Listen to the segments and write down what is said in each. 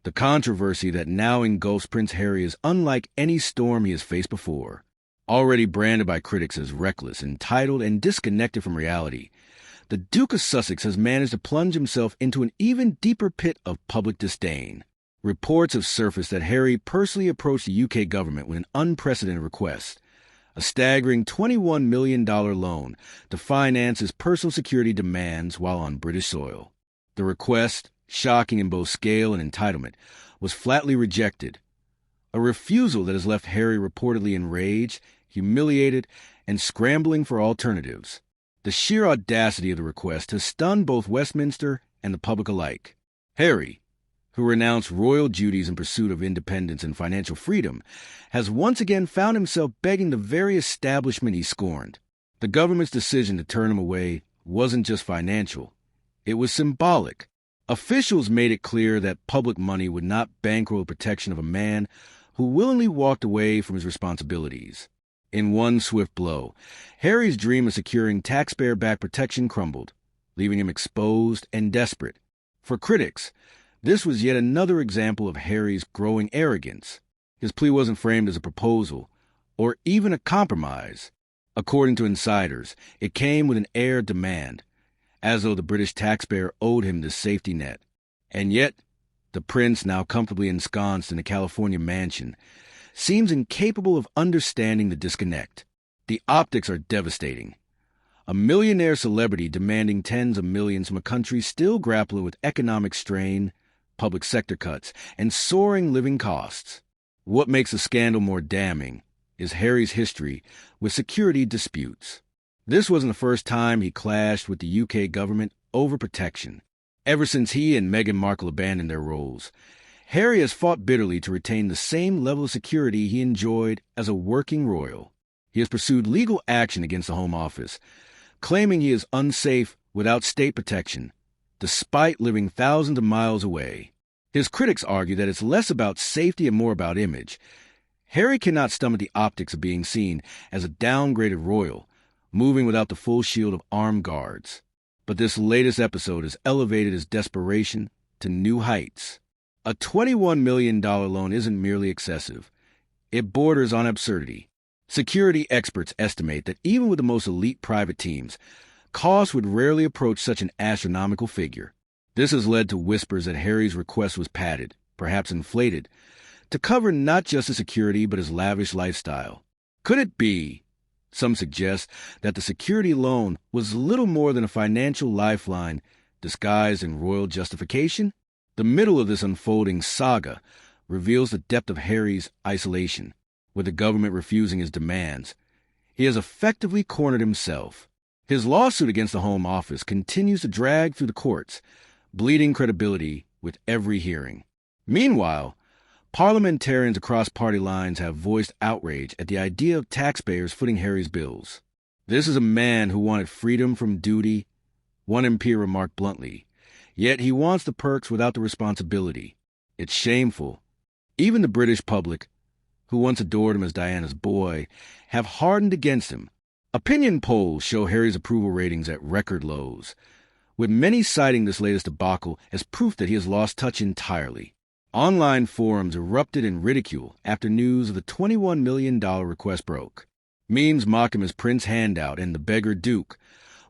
The controversy that now engulfs Prince Harry is unlike any storm he has faced before. Already branded by critics as reckless, entitled, and disconnected from reality, the Duke of Sussex has managed to plunge himself into an even deeper pit of public disdain. Reports have surfaced that Harry personally approached the UK government with an unprecedented request, a staggering $21 million loan to finance his personal security demands while on British soil. The request, shocking in both scale and entitlement, was flatly rejected, a refusal that has left Harry reportedly enraged, humiliated, and scrambling for alternatives. The sheer audacity of the request has stunned both Westminster and the public alike. Harry, who renounced royal duties in pursuit of independence and financial freedom, has once again found himself begging the very establishment he scorned. The government's decision to turn him away wasn't just financial. It was symbolic. Officials made it clear that public money would not bankroll the protection of a man who willingly walked away from his responsibilities. In one swift blow, Harry's dream of securing taxpayer-backed protection crumbled, leaving him exposed and desperate. For critics, this was yet another example of Harry's growing arrogance. His plea wasn't framed as a proposal, or even a compromise. According to insiders, it came with an air of demand, as though the British taxpayer owed him this safety net. And yet, the prince, now comfortably ensconced in a California mansion, seems incapable of understanding the disconnect. The optics are devastating. A millionaire celebrity demanding tens of millions from a country still grappling with economic strain, public sector cuts, and soaring living costs. What makes the scandal more damning is Harry's history with security disputes. This wasn't the first time he clashed with the UK government over protection. Ever since he and Meghan Markle abandoned their roles, Harry has fought bitterly to retain the same level of security he enjoyed as a working royal. He has pursued legal action against the Home Office, claiming he is unsafe without state protection, despite living thousands of miles away. His critics argue that it's less about safety and more about image. Harry cannot stomach the optics of being seen as a downgraded royal, moving without the full shield of armed guards. But this latest episode has elevated his desperation to new heights. A $21 million loan isn't merely excessive. It borders on absurdity. Security experts estimate that even with the most elite private teams, costs would rarely approach such an astronomical figure. This has led to whispers that Harry's request was padded, perhaps inflated, to cover not just his security but his lavish lifestyle. Could it be, some suggest, that the security loan was little more than a financial lifeline disguised in royal justification? The middle of this unfolding saga reveals the depth of Harry's isolation. With the government refusing his demands, he has effectively cornered himself. His lawsuit against the Home Office continues to drag through the courts, bleeding credibility with every hearing. Meanwhile, parliamentarians across party lines have voiced outrage at the idea of taxpayers footing Harry's bills. This is a man who wanted freedom from duty, one MP remarked bluntly, yet he wants the perks without the responsibility. It's shameful. Even the British public, who once adored him as Diana's boy, have hardened against him. Opinion polls show Harry's approval ratings at record lows, with many citing this latest debacle as proof that he has lost touch entirely. Online forums erupted in ridicule after news of the $21 million request broke. Memes mock him as Prince Handout and the Beggar Duke,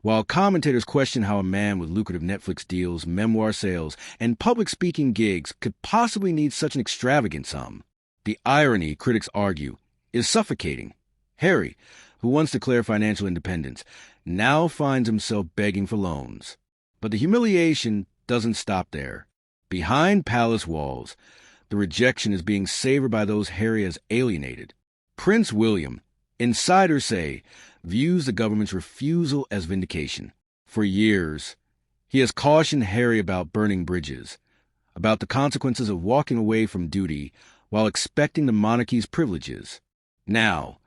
while commentators question how a man with lucrative Netflix deals, memoir sales, and public speaking gigs could possibly need such an extravagant sum. The irony, critics argue, is suffocating. Harry, who once declared financial independence, now finds himself begging for loans. But the humiliation doesn't stop there. Behind palace walls, the rejection is being savored by those Harry has alienated. Prince William, insiders say, views the government's refusal as vindication. For years, he has cautioned Harry about burning bridges, about the consequences of walking away from duty while expecting the monarchy's privileges. Now,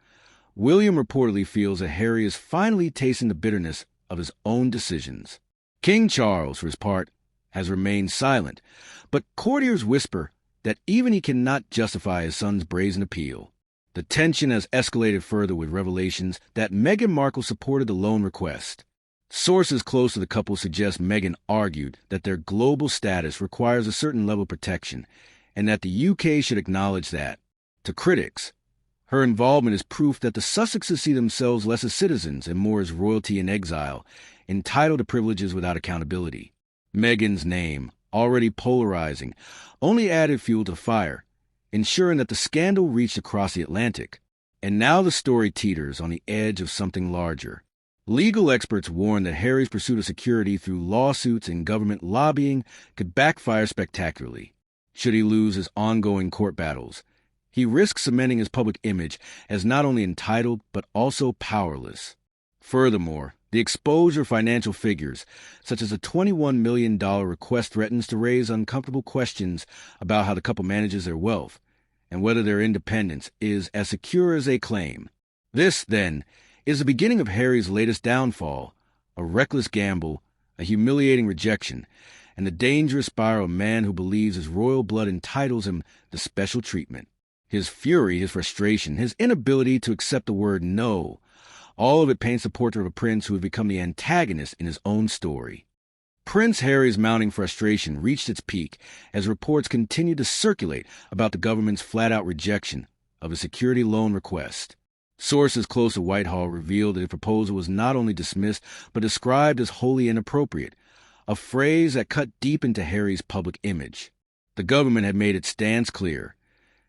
William reportedly feels that Harry is finally tasting the bitterness of his own decisions. King Charles, for his part, has remained silent, but courtiers whisper that even he cannot justify his son's brazen appeal. The tension has escalated further with revelations that Meghan Markle supported the loan request. Sources close to the couple suggest Meghan argued that their global status requires a certain level of protection, and that the UK should acknowledge that. To critics, her involvement is proof that the Sussexes see themselves less as citizens and more as royalty in exile, entitled to privileges without accountability. Meghan's name, already polarizing, only added fuel to the fire, ensuring that the scandal reached across the Atlantic. And now the story teeters on the edge of something larger. Legal experts warn that Harry's pursuit of security through lawsuits and government lobbying could backfire spectacularly. Should he lose his ongoing court battles, he risks cementing his public image as not only entitled but also powerless. Furthermore, the exposure of financial figures, such as a $21 million request, threatens to raise uncomfortable questions about how the couple manages their wealth and whether their independence is as secure as they claim. This, then, is the beginning of Harry's latest downfall, a reckless gamble, a humiliating rejection, and the dangerous spiral of a man who believes his royal blood entitles him the special treatment. His fury, his frustration, his inability to accept the word no, all of it paints the portrait of a prince who has become the antagonist in his own story. Prince Harry's mounting frustration reached its peak as reports continued to circulate about the government's flat-out rejection of a security loan request. Sources close to Whitehall revealed that the proposal was not only dismissed but described as wholly inappropriate, a phrase that cut deep into Harry's public image. The government had made its stance clear.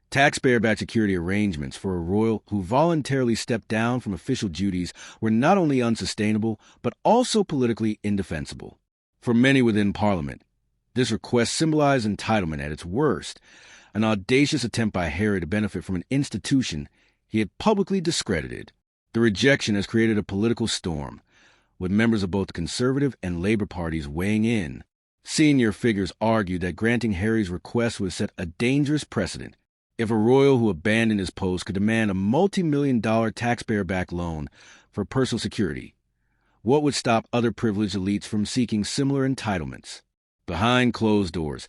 Taxpayer-backed security arrangements for a royal who voluntarily stepped down from official duties were not only unsustainable, but also politically indefensible. For many within Parliament, this request symbolized entitlement at its worst, an audacious attempt by Harry to benefit from an institution he had publicly discredited. The rejection has created a political storm, with members of both the Conservative and Labour parties weighing in. Senior figures argued that granting Harry's request would set a dangerous precedent. If a royal who abandoned his post could demand a multi-million-dollar taxpayer-backed loan for personal security, what would stop other privileged elites from seeking similar entitlements? Behind closed doors,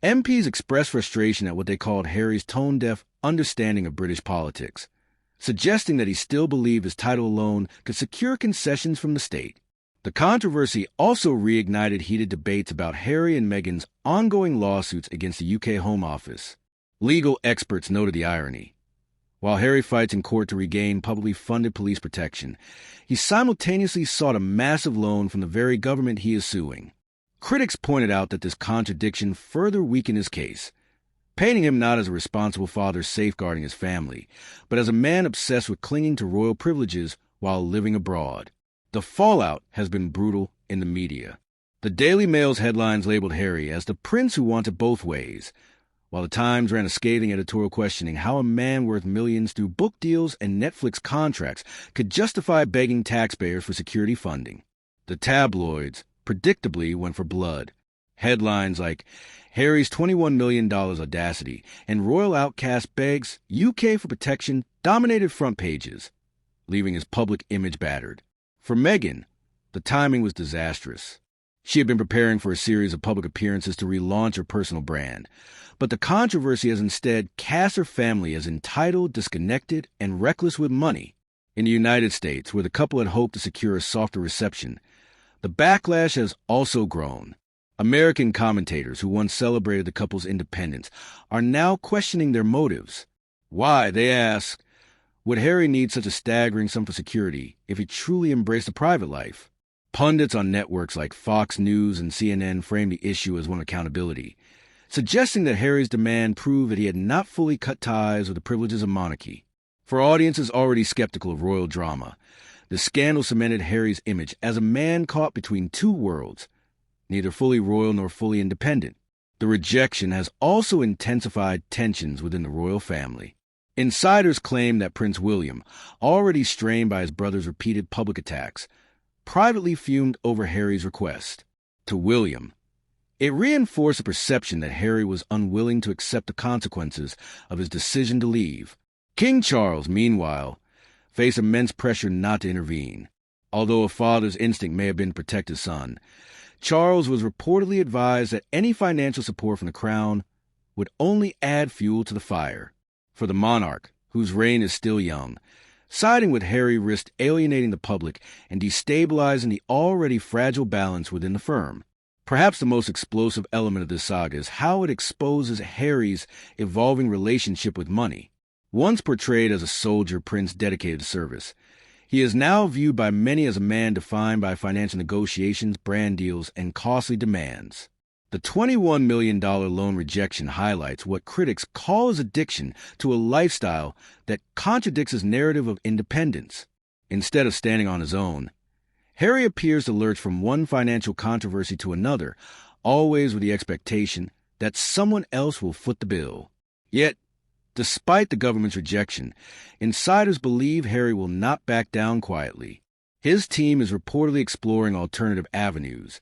MPs expressed frustration at what they called Harry's tone-deaf understanding of British politics, suggesting that he still believed his title alone could secure concessions from the state. The controversy also reignited heated debates about Harry and Meghan's ongoing lawsuits against the UK Home Office. Legal experts noted the irony. While Harry fights in court to regain publicly funded police protection, he simultaneously sought a massive loan from the very government he is suing. Critics pointed out that this contradiction further weakened his case, painting him not as a responsible father safeguarding his family, but as a man obsessed with clinging to royal privileges while living abroad. The fallout has been brutal in the media. The Daily Mail's headlines labeled Harry as the prince who wanted both ways, while the Times ran a scathing editorial questioning how a man worth millions through book deals and Netflix contracts could justify begging taxpayers for security funding. The tabloids predictably went for blood. Headlines like Harry's $21 million audacity and royal outcast begs UK for protection dominated front pages, leaving his public image battered. For Meghan, the timing was disastrous. She had been preparing for a series of public appearances to relaunch her personal brand, but the controversy has instead cast her family as entitled, disconnected, and reckless with money. In the United States, where the couple had hoped to secure a softer reception, the backlash has also grown. American commentators who once celebrated the couple's independence are now questioning their motives. Why, they ask, would Harry need such a staggering sum for security if he truly embraced a private life? Pundits on networks like Fox News and CNN framed the issue as one of accountability, suggesting that Harry's demand proved that he had not fully cut ties with the privileges of monarchy. For audiences already skeptical of royal drama, the scandal cemented Harry's image as a man caught between two worlds, neither fully royal nor fully independent. The rejection has also intensified tensions within the royal family. Insiders claim that Prince William, already strained by his brother's repeated public attacks, privately fumed over Harry's request. To William, it reinforced the perception that Harry was unwilling to accept the consequences of his decision to leave. King Charles, meanwhile, faced immense pressure not to intervene. Although a father's instinct may have been to protect his son, Charles was reportedly advised that any financial support from the crown would only add fuel to the fire. For the monarch, whose reign is still young, siding with Harry risked alienating the public and destabilizing the already fragile balance within the firm. Perhaps the most explosive element of this saga is how it exposes Harry's evolving relationship with money. Once portrayed as a soldier prince dedicated to service, he is now viewed by many as a man defined by financial negotiations, brand deals, and costly demands. The $21 million loan rejection highlights what critics call his addiction to a lifestyle that contradicts his narrative of independence. Instead of standing on his own, Harry appears to lurch from one financial controversy to another, always with the expectation that someone else will foot the bill. Yet, despite the government's rejection, insiders believe Harry will not back down quietly. His team is reportedly exploring alternative avenues,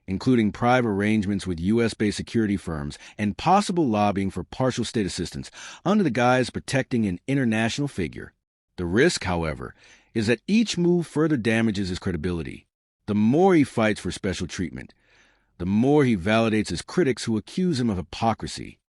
including private arrangements with U.S.-based security firms and possible lobbying for partial state assistance under the guise of protecting an international figure. The risk, however, is that each move further damages his credibility. The more he fights for special treatment, the more he validates his critics who accuse him of hypocrisy.